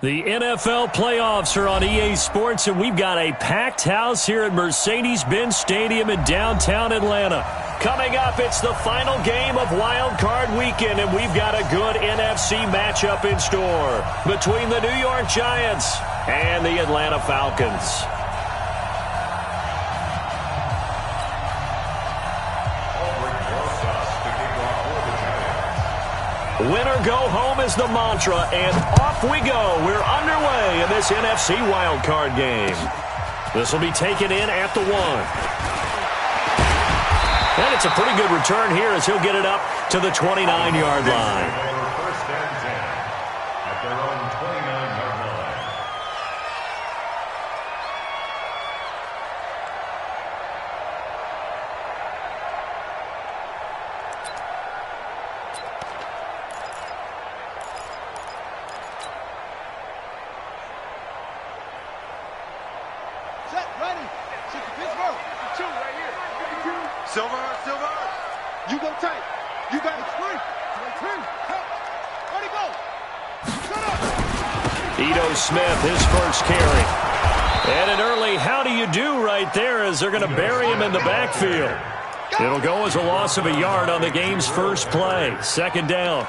The NFL playoffs are on EA Sports, and we've got a packed house here at Mercedes-Benz Stadium in downtown Atlanta. Coming up, it's the final game of Wild Card Weekend, and we've got a good NFC matchup in store between the New York Giants and the Atlanta Falcons. Winner go home is the mantra, and off we go. We're underway in this NFC wildcard game. This will be taken in at the 1. And it's a pretty good return here as he'll get it up to the 29-yard line. First and 10 at their own 29-yard line. Set, ready. Shoot the Pittsburgh. Two right here. Silver, you go tight. You got it. 3, 10, help. Ready, go. Shut up. Ito Smith, his first carry. And an early how do you do right there as they're going to bury him in the backfield. It'll go as a loss of a yard on the game's first play. Second down.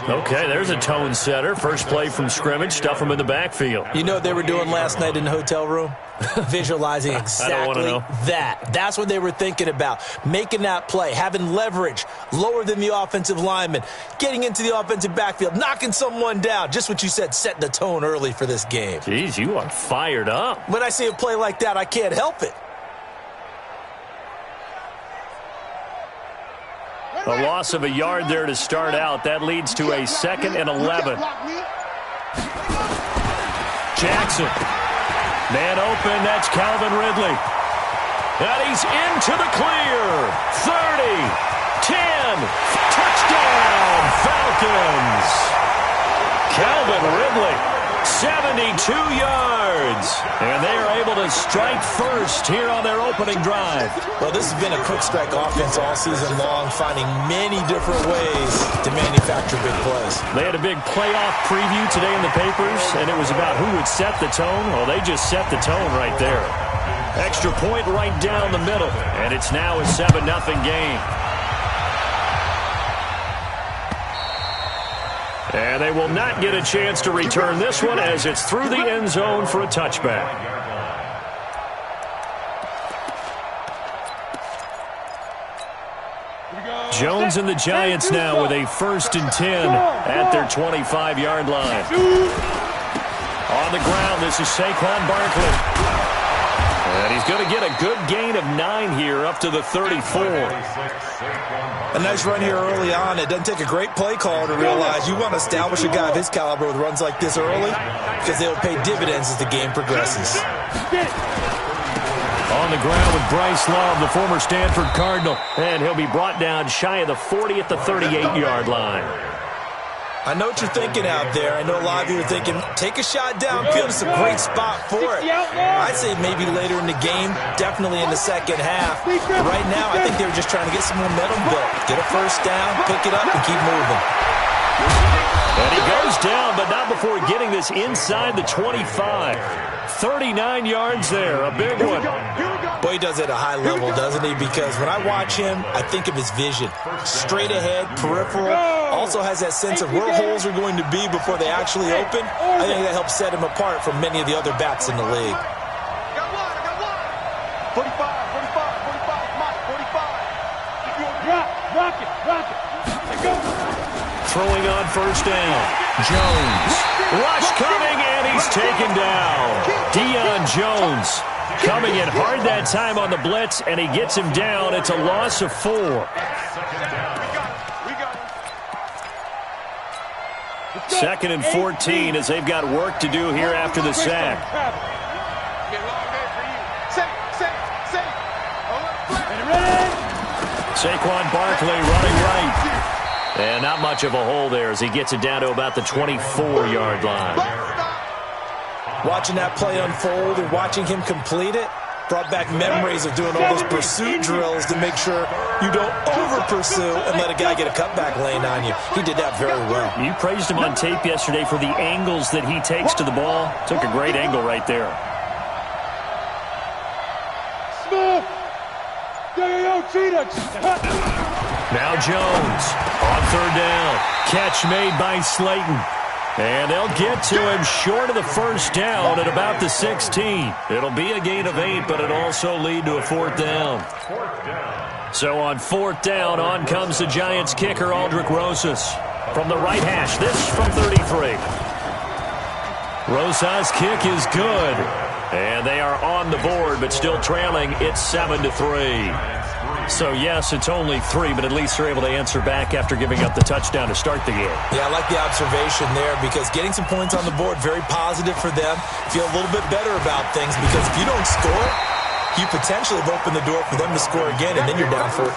Okay, there's a tone setter. First play from scrimmage, stuff him in the backfield. You know what they were doing last night in the hotel room? Visualizing exactly that. That's what they were thinking about. Making that play, having leverage, lower than the offensive lineman, getting into the offensive backfield, knocking someone down. Just what you said, setting the tone early for this game. Jeez, you are fired up. When I see a play like that, I can't help it. A loss of a yard there to start out. That leads to a 2nd and 11. Jackson. Man open, that's Calvin Ridley. And he's into the clear. 30, 10, touchdown, Falcons. Calvin Ridley, 72 yards. And they are able to strike first here on their opening drive. Well, this has been a quick strike offense all season long, finding many different ways to manufacture big plays. They had a big playoff preview today in the papers, and it was about who would set the tone. Well, they just set the tone right there. Extra point right down the middle, and it's now a 7-0 game. And they will not get a chance to return this one as it's through the end zone for a touchback. Jones and the Giants now with a 1st and 10 at their 25-yard line. On the ground, this is Saquon Barkley. And he's going to get a good gain of 9 here up to the 34. A nice run here early on. It doesn't take a great play call to realize you want to establish a guy of his caliber with runs like this early because they'll pay dividends as the game progresses. On the ground with Bryce Love, the former Stanford Cardinal. And he'll be brought down shy of the 40 at the 38-yard line. I know what you're thinking out there. I know a lot of you are thinking, take a shot downfield. It's a great spot for it. I'd say maybe later in the game, definitely in the second half. But right now, I think they were just trying to get some momentum built. Get a first down, pick it up, and keep moving. And he goes down, but not before getting this inside the 25. 39 yards there, a big one. Boy, he does it at a high level, doesn't he? Because when I watch him, I think of his vision. Straight ahead, peripheral. Also has that sense of where holes are going to be before they actually open. I think that helps set him apart from many of the other backs in the league. 45, 45, 45. Rock it. Let's go. Throwing on first down. Jones. Rush coming, and he's taken down. Deion Jones coming in hard that time on the blitz, and he gets him down. It's a loss of 4. Second and 14 as they've got work to do here after the sack. Saquon Barkley running right. And not much of a hole there as he gets it down to about the 24-yard line. Watching that play unfold and watching him complete it, Brought back memories of doing all those pursuit drills to make sure you don't over-pursue and let a guy get a cutback lane on you. He did that very well. You praised him on tape yesterday for the angles that he takes to the ball. Took a great angle right there. Smith! Now Jones on third down. Catch made by Slayton. And they'll get to him short of the first down at about the 16. It'll be a gain of 8, but it'll also lead to a fourth down. So on fourth down, on comes the Giants kicker, Aldrich Rosas. From the right hash, this from 33. Rosas' kick is good. And they are on the board, but still trailing. It's 7-3. So, yes, it's only 3, but at least they're able to answer back after giving up the touchdown to start the game. Yeah, I like the observation there because getting some points on the board, very positive for them. Feel a little bit better about things because if you don't score, you potentially have opened the door for them to score again, and then you're down 14.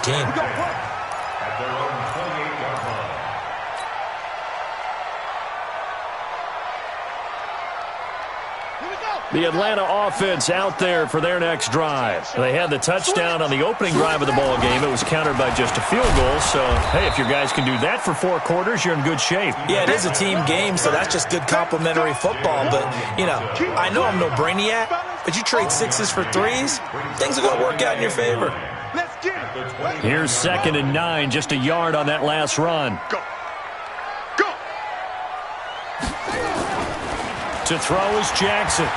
The Atlanta offense out there for their next drive. They had the touchdown on the opening drive of the ball game. It was countered by just a field goal. So, hey, if your guys can do that for 4 quarters, you're in good shape. Yeah, it is a team game, so that's just good complementary football. But, you know, I know I'm no brainiac, but you trade 6s for 3s, things are going to work out in your favor. Here's 2nd and 9, just a yard on that last run. Go. To throw is Jackson.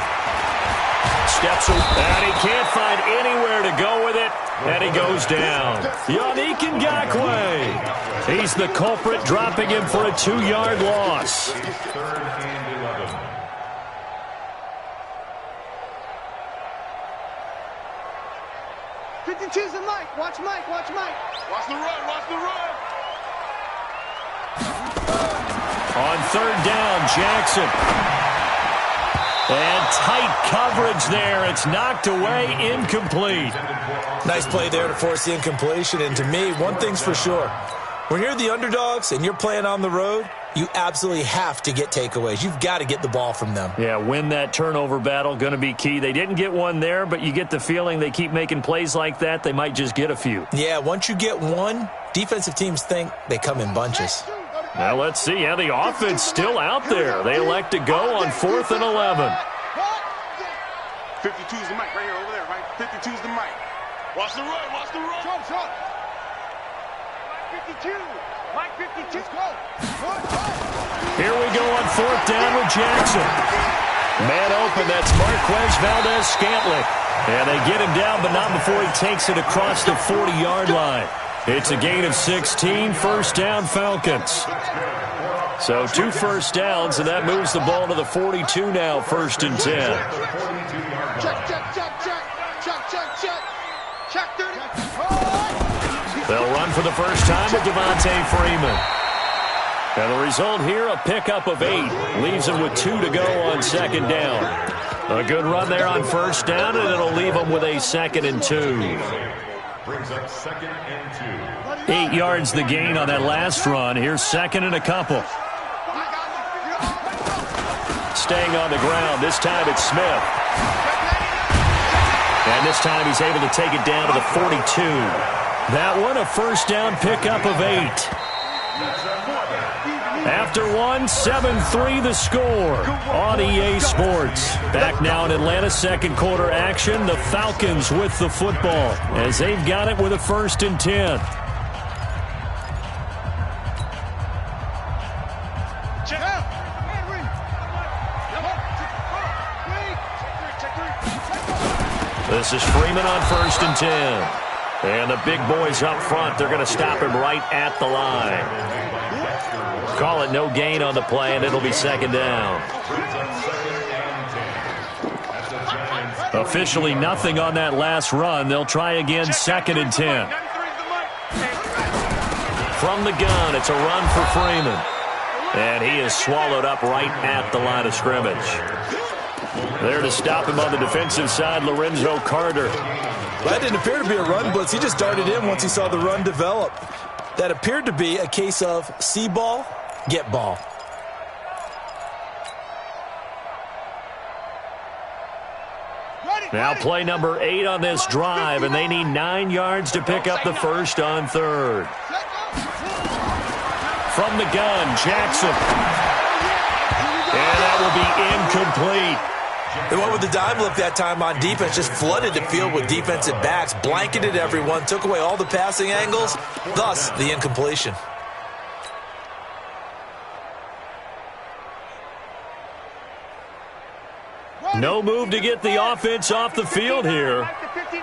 Steps away, and he can't find anywhere to go with it, and he goes down. Yannick Ngakoue. He's the culprit, dropping him for a 2-yard loss. 52's and Mike. Watch Mike. Watch the run. On third down, Jackson. And tight coverage there. It's knocked away, incomplete. Nice play there to force the incompletion. And to me, one thing's for sure. When you're the underdogs and you're playing on the road, you absolutely have to get takeaways. You've got to get the ball from them. Yeah, win that turnover battle, going to be key. They didn't get one there, but you get the feeling they keep making plays like that, they might just get a few. Yeah, once you get one, defensive teams think they come in bunches. Now let's see how the offense still out there. They elect to go on 4th and 11. 52's the Mike right here, over there, right? 52's the Mike. Watch the run. Shot. Mike 52. Mike 52. Let's go. Here we go on 4th down with Jackson. Man open, that's Marquez Valdez-Scantling. And they get him down, but not before he takes it across the 40-yard line. It's a gain of 16, first down Falcons. So 2 first downs, and that moves the ball to the 42 now, 1st and 10. Check 30. They'll run for the first time with Devontae Freeman. And the result here, a pickup of 8. Leaves him with 2 to go on 2nd down. A good run there on 1st down, and it'll leave him with a 2nd and 2. Brings up 2nd and 2. 8 yards the gain on that last run. Here's 2nd and a couple. Staying on the ground. This time it's Smith. And this time he's able to take it down to the 42. That one, a first down pickup of 8. After one, 7-3 the score on EA Sports. Back now in Atlanta, 2nd quarter action. The Falcons with the football as they've got it with a 1st and 10. This is Freeman on 1st and 10. And the big boys up front, they're going to stop him right at the line. Call it no gain on the play, and it'll be 2nd down. Officially nothing on that last run. They'll try again, 2nd and 10. From the gun, it's a run for Freeman. And he is swallowed up right at the line of scrimmage. There to stop him on the defensive side, Lorenzo Carter. That didn't appear to be a run blitz. He just darted in once he saw the run develop. That appeared to be a case of see ball, get ball. Ready. Now play number 8 on this drive, and they need 9 yards to pick up the first on third. From the gun, Jackson. And that will be incomplete. They went with the dime look that time on defense, just flooded the field with defensive backs, blanketed everyone, took away all the passing angles, thus the incompletion. No move to get the offense off the field here.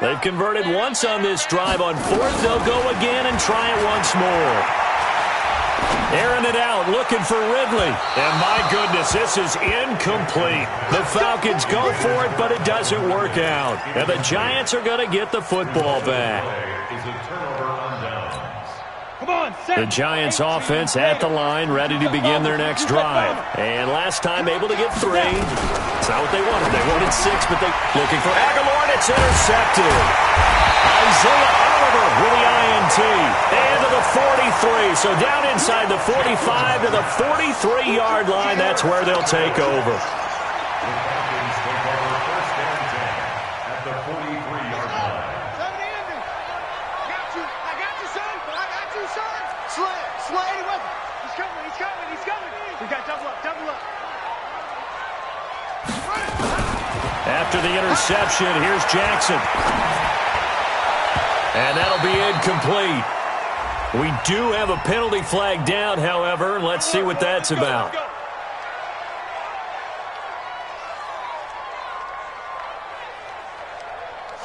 They've converted once on this drive. On fourth, they'll go again and try it once more. Airing it out, looking for Ridley. And my goodness, this is incomplete. The Falcons go for it, but it doesn't work out. And the Giants are going to get the football back. The Giants offense at the line, ready to begin their next drive. And last time able to get 3. It's not what they wanted. They wanted 6, but they looking for Aguilar, and it's intercepted. Isaiah Oliver with the INT. And to the 43. So down inside the 45 to the 43-yard line. That's where they'll take over. After the interception, here's Jackson. And that'll be incomplete. We do have a penalty flag down, however. Let's see what that's about.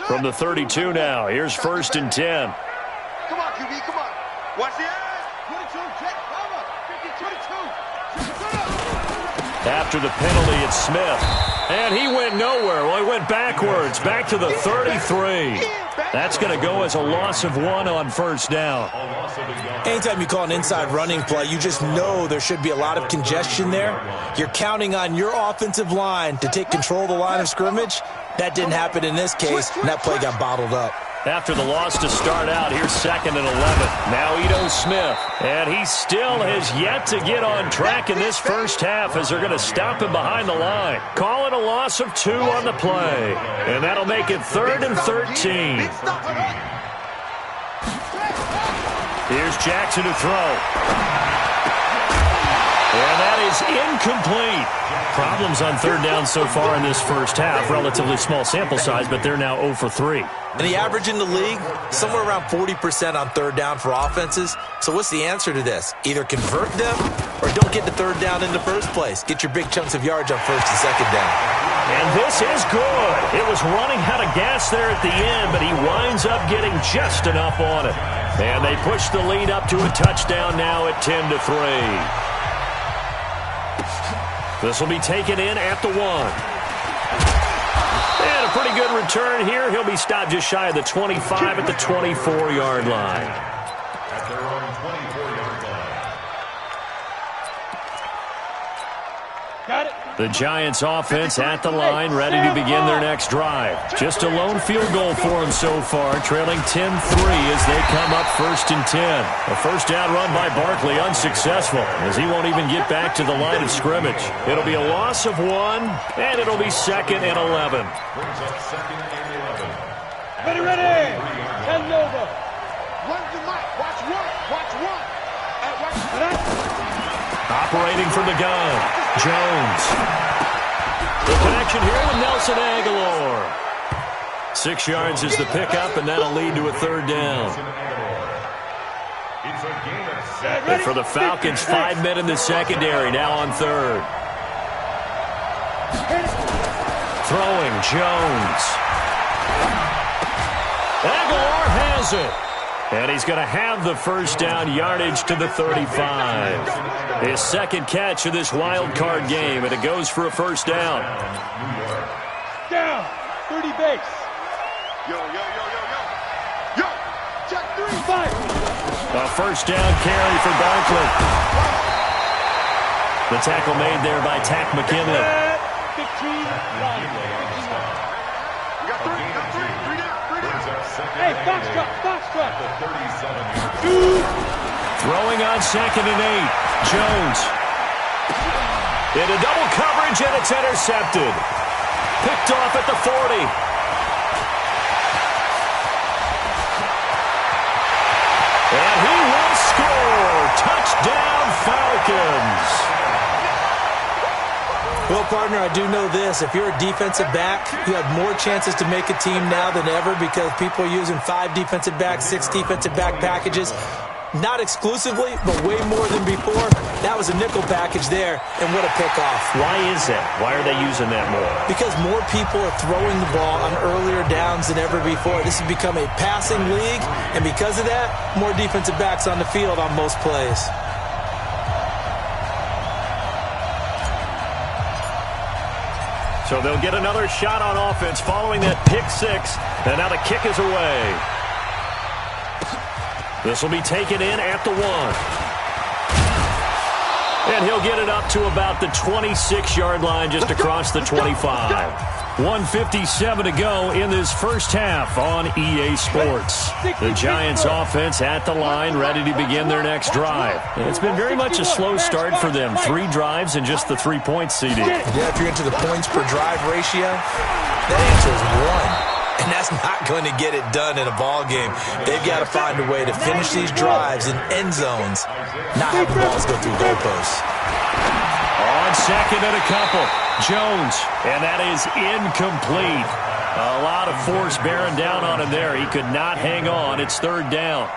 From the 32 now, here's 1st and 10. Come on, QB, come on. Watch the eyes. 22, check, cover. 52. After the penalty, it's Smith. And he went nowhere. Well, he went backwards, back to the 33. That's going to go as a loss of 1 on 1st down. Anytime you call an inside running play, you just know there should be a lot of congestion there. You're counting on your offensive line to take control of the line of scrimmage. That didn't happen in this case, and that play got bottled up. After the loss to start out, here's 2nd and 11. Now Ito Smith. And he still has yet to get on track in this first half as they're going to stop him behind the line. Call it a loss of 2 on the play. And that'll make it 3rd and 13. Here's Jackson to throw. And that is incomplete. Problems on 3rd down so far in this first half. Relatively small sample size, but they're now 0 for 3. And the average in the league, somewhere around 40% on 3rd down for offenses. So what's the answer to this? Either convert them or don't get the 3rd down in the first place. Get your big chunks of yards on 1st and 2nd down. And this is good. It was running out of gas there at the end, but he winds up getting just enough on it. And they push the lead up to a touchdown now at 10 to 3. This will be taken in at the 1. And a pretty good return here. He'll be stopped just shy of the 25 at the 24-yard line. At their own 24-yard line. Got it. The Giants offense at the line, ready to begin their next drive. Just a lone field goal for them so far, trailing 10-3 as they come up 1st and 10. A first down run by Barkley unsuccessful as he won't even get back to the line of scrimmage. It'll be a loss of 1, and it'll be 2nd and 11. Brings up 2nd and 11. Ready. 10 over. Run the mic. Watch 1. Operating from the gun, Jones. The connection here with Nelson Aguilar. 6 yards is the pickup, and that'll lead to a 3rd down. It's a game of 7. And for the Falcons, 5 men in the secondary, now on 3rd. Throwing, Jones. Aguilar has it. And he's going to have the first down, yardage to the 35. His 2nd catch of this wild card game, and it goes for a first down. Down. 30 base. Yo. Check 3. Fire. A first down carry for Barkley. The tackle made there by Tack McKinley. 15. Hey, Foxtrot. Throwing on 2nd and 8. Jones. Into double coverage, and it's intercepted. Picked off at the 40. And he will score. Touchdown, Falcons. Well, partner, I do know this. If you're a defensive back, you have more chances to make a team now than ever because people are using 5 defensive backs, 6 defensive back packages. Not exclusively, but way more than before. That was a nickel package there, and what a pickoff. Why is that? Why are they using that more? Because more people are throwing the ball on earlier downs than ever before. This has become a passing league, and because of that, more defensive backs on the field on most plays. So they'll get another shot on offense following that pick 6, and now the kick is away. This will be taken in at the 1. And he'll get it up to about the 26-yard line just across the 25. 1:57 to go in this first half on EA Sports. The Giants offense at the line, ready to begin their next drive. It's been very much a slow start for them. 3 drives and just the 3-point CD. Yeah, if you're into the points per drive ratio, that answer is 1. And that's not going to get it done in a ball game. They've got to find a way to finish these drives in end zones, not have the balls go through goalposts. On second and a couple, Jones, and that is incomplete. A lot of force bearing down on him there. He could not hang on. It's 3rd down.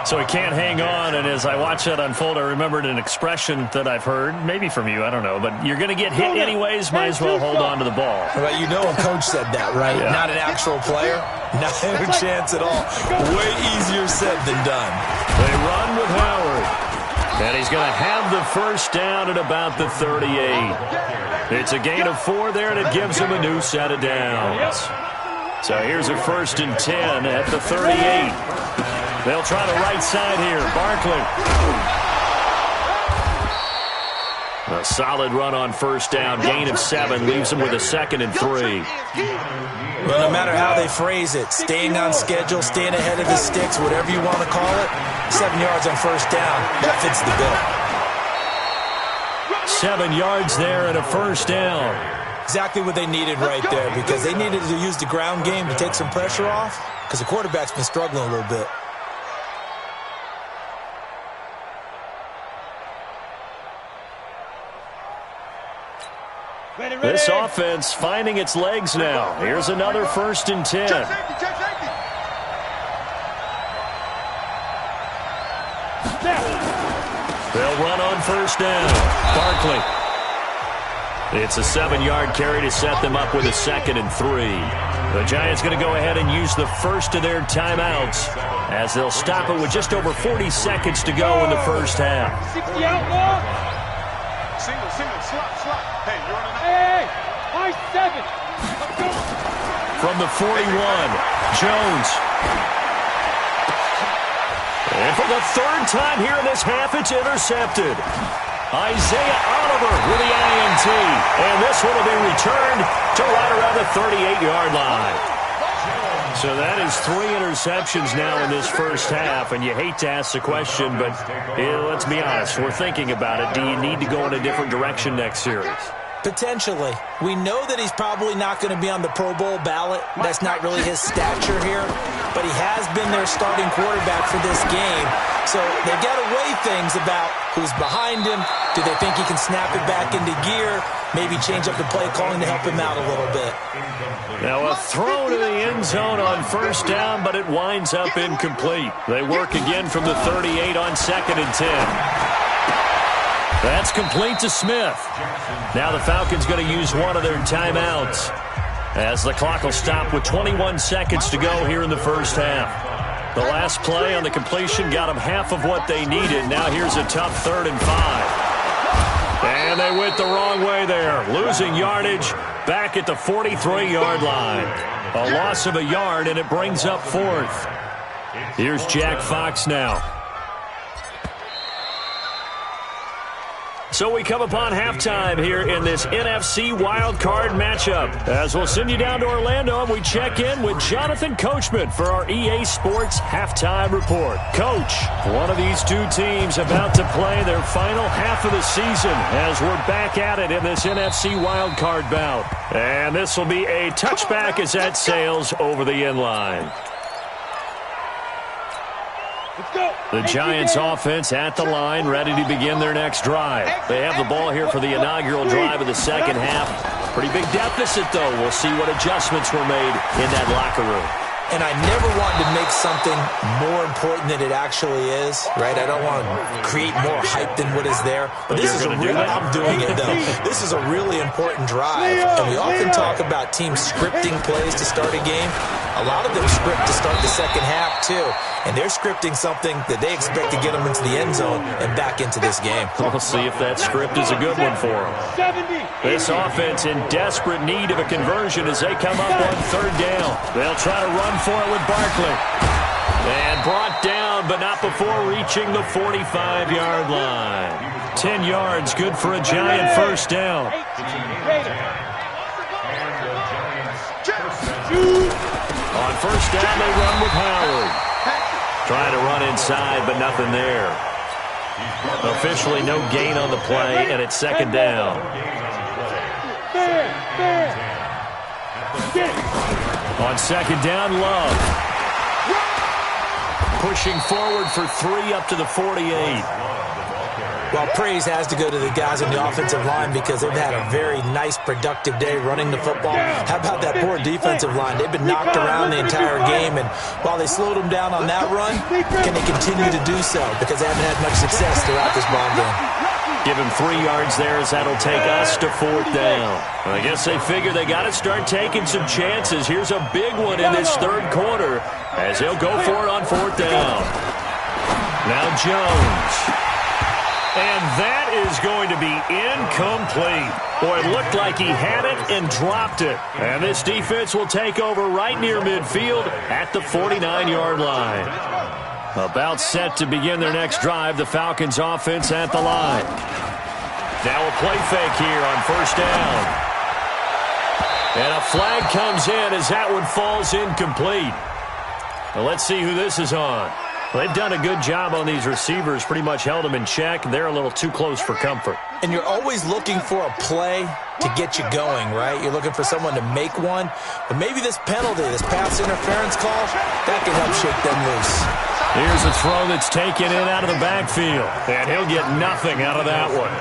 So he can't hang on, and as I watch that unfold, I remembered an expression that I've heard, maybe from you, I don't know, but you're going to get hit anyways, might as well hold on to the ball. Well, you know a coach said that, right? Yeah. Not an actual player. Not a chance at all. Way easier said than done. They run with Howard, and he's going to have the first down at about the 38. It's a gain of 4 there, and it gives him a new set of downs. So here's a 1st and 10 at the 38. They'll try the right side here. Barkley. A solid run on first down. Gain of 7 leaves them with a 2nd and 3. Well, no matter how they phrase it, staying on schedule, staying ahead of the sticks, whatever you want to call it, 7 yards on first down, that fits the bill. 7 yards there and a first down. Exactly what they needed right there because they needed to use the ground game to take some pressure off because the quarterback's been struggling a little bit. This offense finding its legs now. Here's another 1st and 10. They'll run on first down. Barkley. It's a 7-yard carry to set them up with a 2nd and 3. The Giants going to go ahead and use the first of their timeouts as they'll stop it with just over 40 seconds to go in the first half. Single, slot. Hey, you're on an... Hey, my 7. From the 41, Jones. And for the 3rd time here in this half, it's intercepted. Isaiah Oliver with the INT. And this one will be returned to right around the 38-yard line. So that is 3 interceptions now in this first half, and you hate to ask the question, but let's be honest, we're thinking about it. Do you need to go in a different direction next series? Potentially. We know that he's probably not going to be on the Pro Bowl ballot. That's not really his stature here, but he has been their starting quarterback for this game. So they've got to weigh things about who's behind him. Do they think he can snap it back into gear? Maybe change up the play calling to help him out a little bit. Now a throw to the end zone on first down, but it winds up incomplete. They work again from the 38 on 2nd and 10. That's complete to Smith. Now the Falcons going to use one of their timeouts as the clock will stop with 21 seconds to go here in the first half. The last play on the completion got them half of what they needed. Now here's a tough 3rd and 5. And they went the wrong way there, losing yardage back at the 43-yard line. A loss of a yard, and it brings up 4th. Here's Jack Fox now. So we come upon halftime here in this NFC wildcard matchup. As we'll send you down to Orlando, and we check in with Jonathan Coachman for our EA Sports Halftime Report. Coach, one of these two teams about to play their final half of the season as we're back at it in this NFC wildcard bout. And this will be a touchback as that sails over the end line. The Giants offense at the line, ready to begin their next drive. They have the ball here for the inaugural drive of the second half. Pretty big deficit, though. We'll see what adjustments were made in that locker room. And I never wanted to make something more important than it actually is, right? I don't want to create more hype than what is there. But this is a real, I'm doing it, though. This is a really important drive. And we often talk about teams scripting plays to start a game. A lot of them script to start the second half, too. And they're scripting something that they expect to get them into the end zone and back into this game. We'll see if that script is a good one for them. This offense in desperate need of a conversion as they come up on third down. They'll try to run for it with Barkley. And brought down, but not before reaching the 45-yard line. 10 yards, good for a Giant first down. On first down, they run with Howard. Trying to run inside, but nothing there. Officially no gain on the play, and it's second down. On second down, Love. Pushing forward for 3 up to the 48. Well, praise has to go to the guys on the offensive line because they've had a very nice, productive day running the football. How about that poor defensive line? They've been knocked around the entire game, and while they slowed them down on that run, can they continue to do so? Because they haven't had much success throughout this ball game. Give him 3 yards there as that'll take us to fourth down. I guess they figure they got to start taking some chances. Here's a big one in this third quarter as he'll go for it on fourth down. Now Jones. And that is going to be incomplete. Boy, it looked like he had it and dropped it. And this defense will take over right near midfield at the 49-yard line. About set to begin their next drive, the Falcons offense at the line. Now a play fake here on first down. And a flag comes in as that one falls incomplete. Well, let's see who this is on. Well, they've done a good job on these receivers, pretty much held them in check. They're a little too close for comfort. And you're always looking for a play to get you going, right? You're looking for someone to make one. But maybe this penalty, this pass interference call, that can help shake them loose. Here's a throw that's taken in out of the backfield. And he'll get nothing out of that one.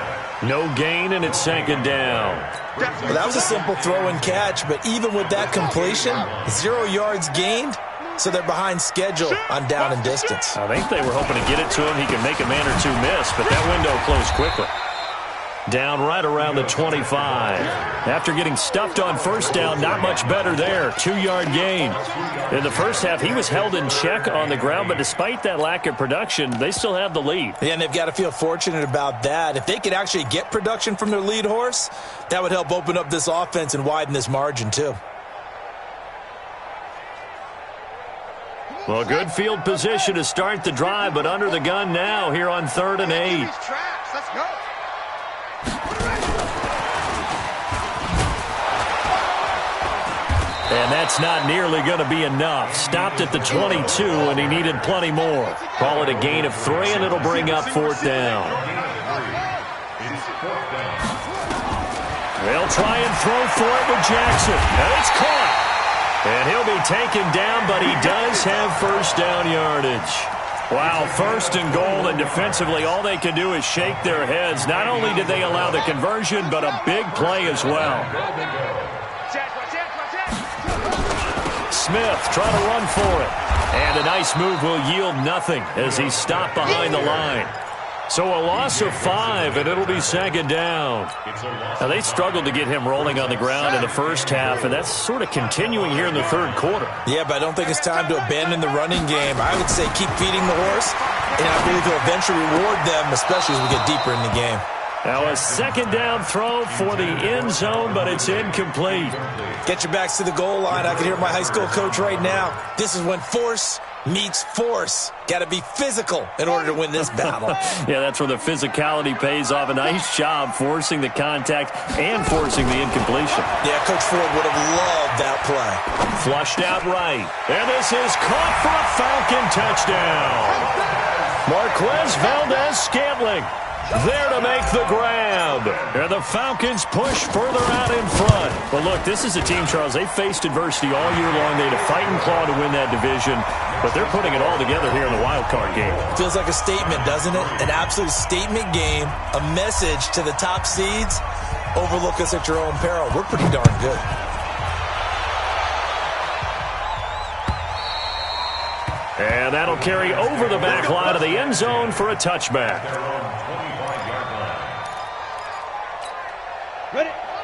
No gain, and it's second down. Well, that was a simple throw and catch, but even with that completion, 0 yards gained. So they're behind schedule on down and distance. I think they were hoping to get it to him. He can make a man or two miss, but that window closed quickly. Down right around the 25. After getting stuffed on first down, not much better there. 2-yard gain. In the first half, he was held in check on the ground, but despite that lack of production, they still have the lead. Yeah, and they've got to feel fortunate about that. If they could actually get production from their lead horse, that would help open up this offense and widen this margin, too. Well, good field position to start the drive, but under the gun now here on 3rd and 8. Let's go. And that's not nearly going to be enough. Stopped at the 22, and he needed plenty more. Call it a gain of 3, and it'll bring up fourth down. They'll try and throw for it with Jackson. And it's caught. And he'll be taken down, but he does have first down yardage. Wow, first and goal, and defensively all they can do is shake their heads. Not only did they allow the conversion, but a big play as well. Smith trying to run for it. And a nice move will yield nothing as he's stopped behind the line. So a loss of 5, and it'll be second down. Now, they struggled to get him rolling on the ground in the first half, and that's sort of continuing here in the third quarter. Yeah, but I don't think it's time to abandon the running game. I would say keep feeding the horse, and I believe he'll eventually reward them, especially as we get deeper in the game. Now a second down throw for the end zone, but it's incomplete. Get your backs to the goal line. I can hear my high school coach right now. This is when force meets force. Got to be physical in order to win this battle. Yeah, that's where the physicality pays off. A nice job forcing the contact and forcing the incompletion. Yeah, Coach Ford would have loved that play. Flushed out right. And this is caught for a Falcon touchdown. Marquez Valdez-Scantling There to make the grab. And the Falcons push further out in front. But look, this is a team, Charles, they faced adversity all year long. They had to fight and claw to win that division. But they're putting it all together here in the wild card game. Feels like a statement, doesn't it? An absolute statement game. A message to the top seeds. Overlook us at your own peril. We're pretty darn good. And that'll carry over the back line of the end zone for a touchback.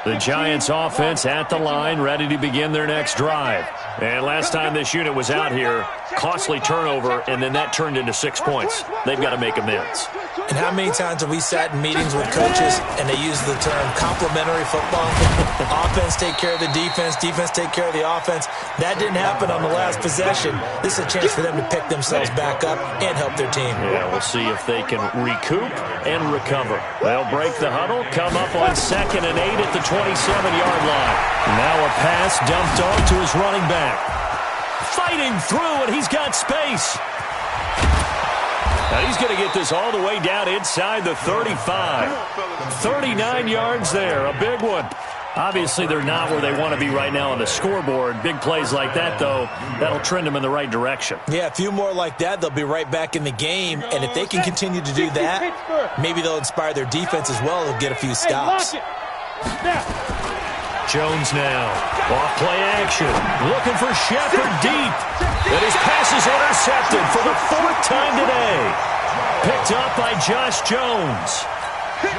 The Giants offense at the line, ready to begin their next drive. And last time this unit was out here, costly turnover, and then that turned into 6 points. They've got to make amends. And how many times have we sat in meetings with coaches and they use the term complementary football? Offense take care of the defense, defense take care of the offense. That didn't happen on the last possession. This is a chance for them to pick themselves back up and help their team. Yeah, we'll see if they can recoup and recover. They'll break the huddle, come up on 2nd and 8 at the 27-yard line. Now a pass dumped off to his running back. Fighting through, and he's got space. Now he's going to get this all the way down inside the 35. 39 yards there, a big one. Obviously, they're not where they want to be right now on the scoreboard. Big plays like that, though, that'll trend them in the right direction. Yeah, a few more like that, they'll be right back in the game. And if they can continue to do that, maybe they'll inspire their defense as well and get a few stops. Jones now, off play action, looking for Shepard deep. And his pass is intercepted for the 4th time today. Picked up by Josh Jones.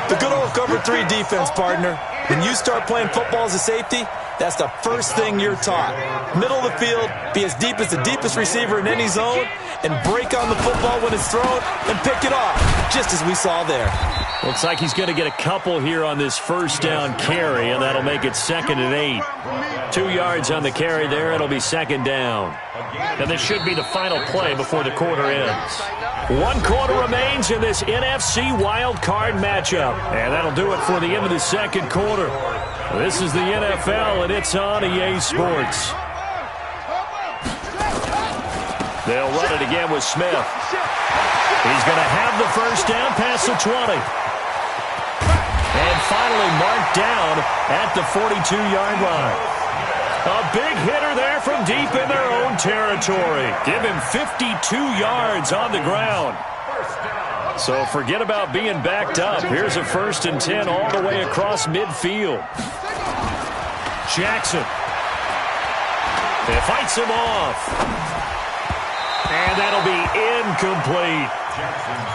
The good old cover 3 defense, partner. When you start playing football as a safety, that's the first thing you're taught. Middle of the field, be as deep as the deepest receiver in any zone, and break on the football when it's thrown and pick it off, just as we saw there. Looks like he's going to get a couple here on this first down carry, and that'll make it 2nd and 8. 2 yards on the carry there. It'll be 2nd down. And this should be the final play before the quarter ends. 1 quarter remains in this NFC wild card matchup. And that'll do it for the end of the 2nd quarter. This is the NFL, and it's on EA Sports. They'll run it again with Smith. He's going to have the first down past the 20. And finally marked down at the 42-yard line. A big hitter there from deep in their own territory. Give him 52 yards on the ground. So forget about being backed up. Here's a 1st and 10 all the way across midfield. Jackson. It fights him off. And that'll be incomplete.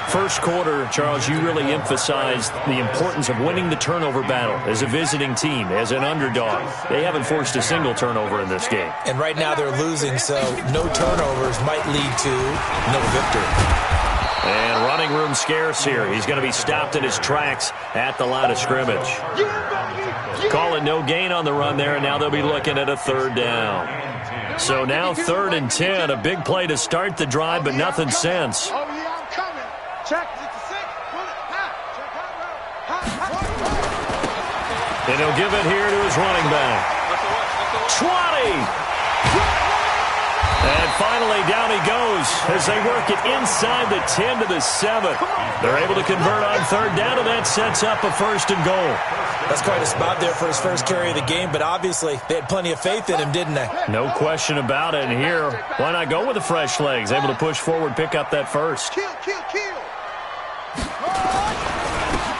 First quarter, Charles, you really emphasized the importance of winning the turnover battle as a visiting team, as an underdog. They haven't forced a single turnover in this game. And right now they're losing, so no turnovers might lead to no victory. And running room scarce here. He's going to be stopped in his tracks at the line of scrimmage. Call it no gain on the run there, and now they'll be looking at a 3rd down. So now 3rd and 10, a big play to start the drive, but nothing since. And he'll give it here to his running back. 20! And finally, down he goes as they work it inside the 10 to the 7. They're able to convert on 3rd down, and that sets up a 1st and goal. That's quite a spot there for his first carry of the game, but obviously they had plenty of faith in him, didn't they? No question about it. And here, why not go with the fresh legs? Able to push forward, pick up that first.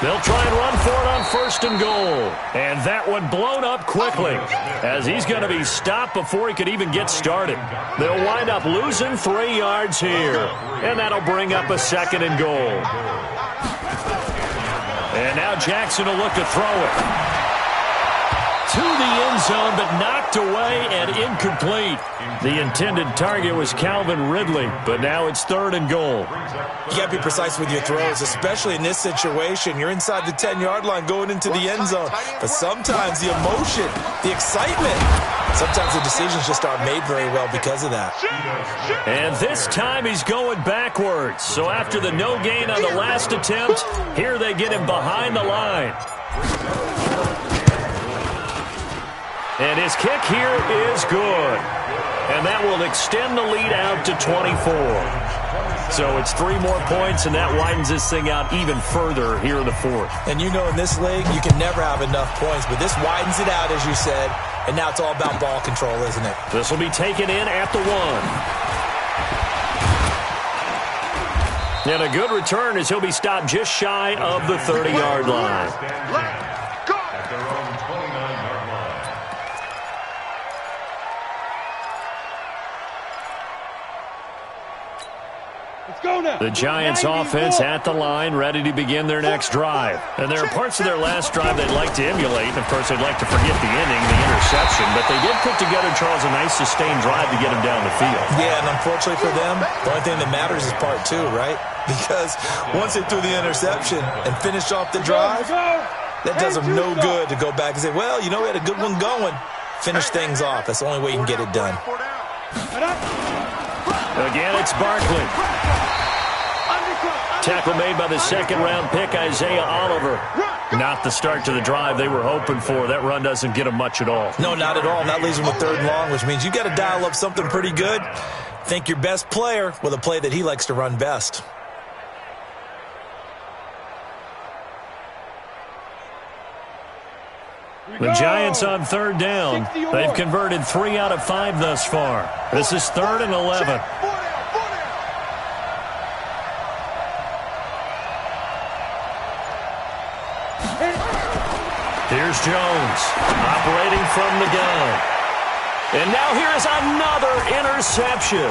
They'll try and run for it on 1st and goal. And that one blown up quickly as he's going to be stopped before he could even get started. They'll wind up losing 3 yards here. And that'll bring up a 2nd and goal. And now Jackson will look to throw it. To the end zone, but knocked away and incomplete. The intended target was Calvin Ridley, but now it's 3rd and goal. You got to be precise with your throws, especially in this situation. You're inside the 10-yard line going into the end zone. But sometimes the emotion, the excitement, sometimes the decisions just aren't made very well because of that. And this time he's going backwards. So after the no gain on the last attempt, here they get him behind the line. And his kick here is good. And that will extend the lead out to 24. So it's 3 more points, and that widens this thing out even further here in the fourth. And you know in this league, you can never have enough points, but this widens it out, as you said, and now it's all about ball control, isn't it? This will be taken in at the 1. And a good return as he'll be stopped just shy of the 30-yard line. The Giants offense at the line, ready to begin their next drive. And there are parts of their last drive they'd like to emulate. And, of course, they'd like to forget the inning, the interception. But they did put together, Charles, a nice sustained drive to get them down the field. Yeah, and unfortunately for them, the only thing that matters is part 2, right? Because once they threw the interception and finished off the drive, that does them no good to go back and say, well, you know, we had a good one going. Finish things off. That's the only way you can get it done. Again, it's Barkley. Tackle made by the second-round pick, Isaiah Oliver. Not the start to the drive they were hoping for. That run doesn't get them much at all. No, not at all. And that leaves them with 3rd and long, which means you got to dial up something pretty good. Think your best player with a play that he likes to run best. The Giants on 3rd down. They've converted 3 out of 5 thus far. This is 3rd and 11. Here's Jones, operating from the gun. And now here is another interception.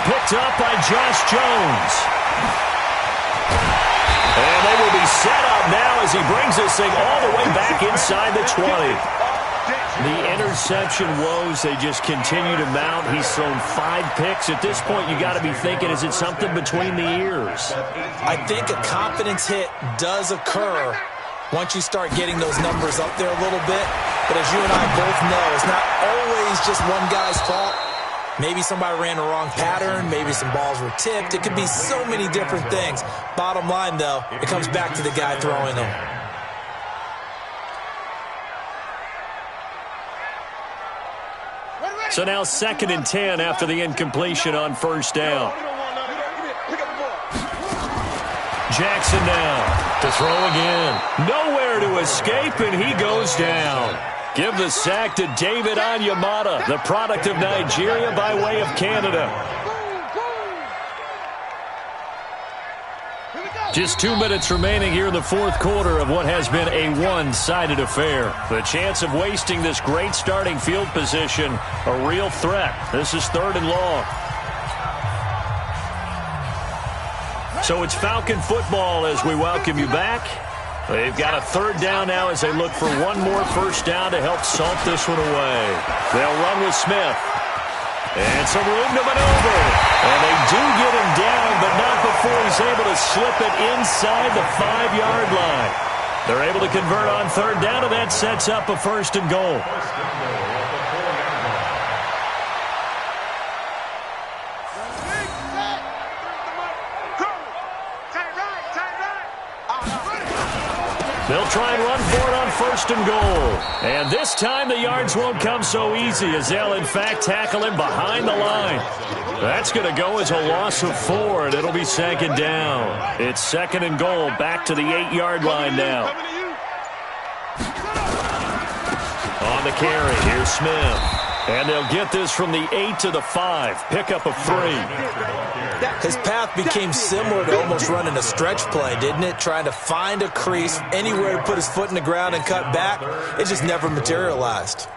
Picked up by Josh Jones. And they will be set up now as he brings this thing all the way back inside the 20. The interception woes, they just continue to mount. He's thrown 5 picks. At this point, you got to be thinking, is it something between the ears? I think a confidence hit does occur once you start getting those numbers up there a little bit. But as you and I both know, it's not always just one guy's fault. Maybe somebody ran the wrong pattern. Maybe some balls were tipped. It could be so many different things. Bottom line, though, it comes back to the guy throwing them. So now 2nd and 10 after the incompletion on 1st down. Jackson now to throw again. Nowhere to escape, and he goes down. Give the sack to David Onyemata, the product of Nigeria by way of Canada. Just 2 minutes remaining here in the 4th quarter of what has been a one-sided affair. The chance of wasting this great starting field position, a real threat. This is 3rd and long. So it's Falcon football as we welcome you back. They've got a 3rd down now as they look for one more 1st down to help salt this one away. They'll run with Smith. And some room to maneuver. And they do get him down, but not before he's able to slip it inside the 5-yard line. They're able to convert on 3rd down, and that sets up a 1st and goal. They'll try and run for it on 1st and goal. And this time the yards won't come so easy as they'll, in fact, tackle him behind the line. That's going to go as a loss of 4, and it'll be 2nd down. It's 2nd and goal, back to the 8-yard line now. On the carry, here's Smith. And they'll get this from the 8 to the 5. Pickup of 3. His path became similar to almost running a stretch play, didn't it? Trying to find a crease, anywhere to put his foot in the ground and cut back. It just never materialized.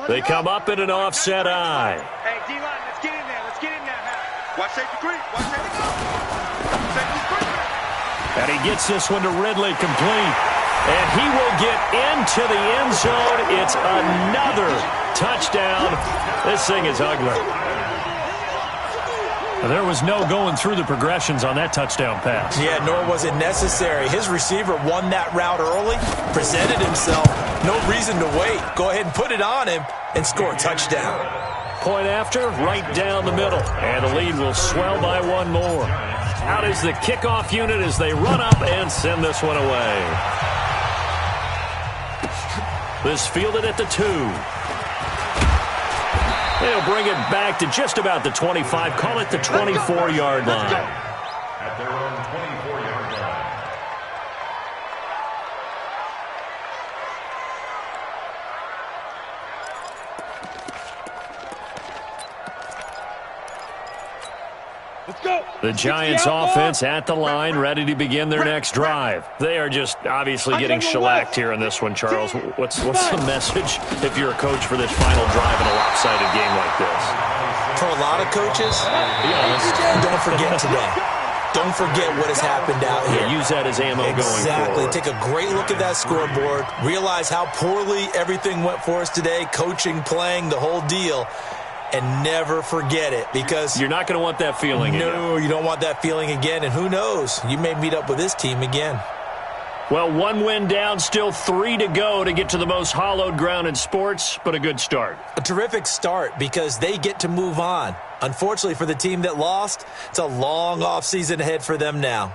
They come up in an offset eye. Hey, D-line, let's get in there. Let's get in there. Watch safety creep. Watch safety creep. And he gets this one to Ridley complete. And he will get into the end zone. It's another touchdown. This thing is ugly. There was no going through the progressions on that touchdown pass. Yeah, nor was it necessary. His receiver won that route early, presented himself. No reason to wait. Go ahead and put it on him and score a touchdown. Point after, right down the middle. And the lead will swell by one more. Out is the kickoff unit as they run up and send this one away. This fielded at the 2. They'll bring it back to just about the 25. Call it the 24-yard line. At their own 24-yard line. Let's go. The Giants offense at the line, ready to begin their next drive. They are just obviously getting shellacked here in this one, Charles. What's the message if you're a coach for this final drive in a lopsided game like this? For a lot of coaches, don't forget today. Don't forget what has happened out here. Use that as ammo going forward. Exactly. Take a great look at that scoreboard. Realize how poorly everything went for us today. Coaching, playing, the whole deal. And never forget it, because you're not going to want that feeling again. No, you don't want that feeling again. And who knows? You may meet up with this team again. Well, 1 win down, still 3 to go to get to the most hallowed ground in sports, but a good start. A terrific start because they get to move on. Unfortunately for the team that lost, it's a long offseason ahead for them now.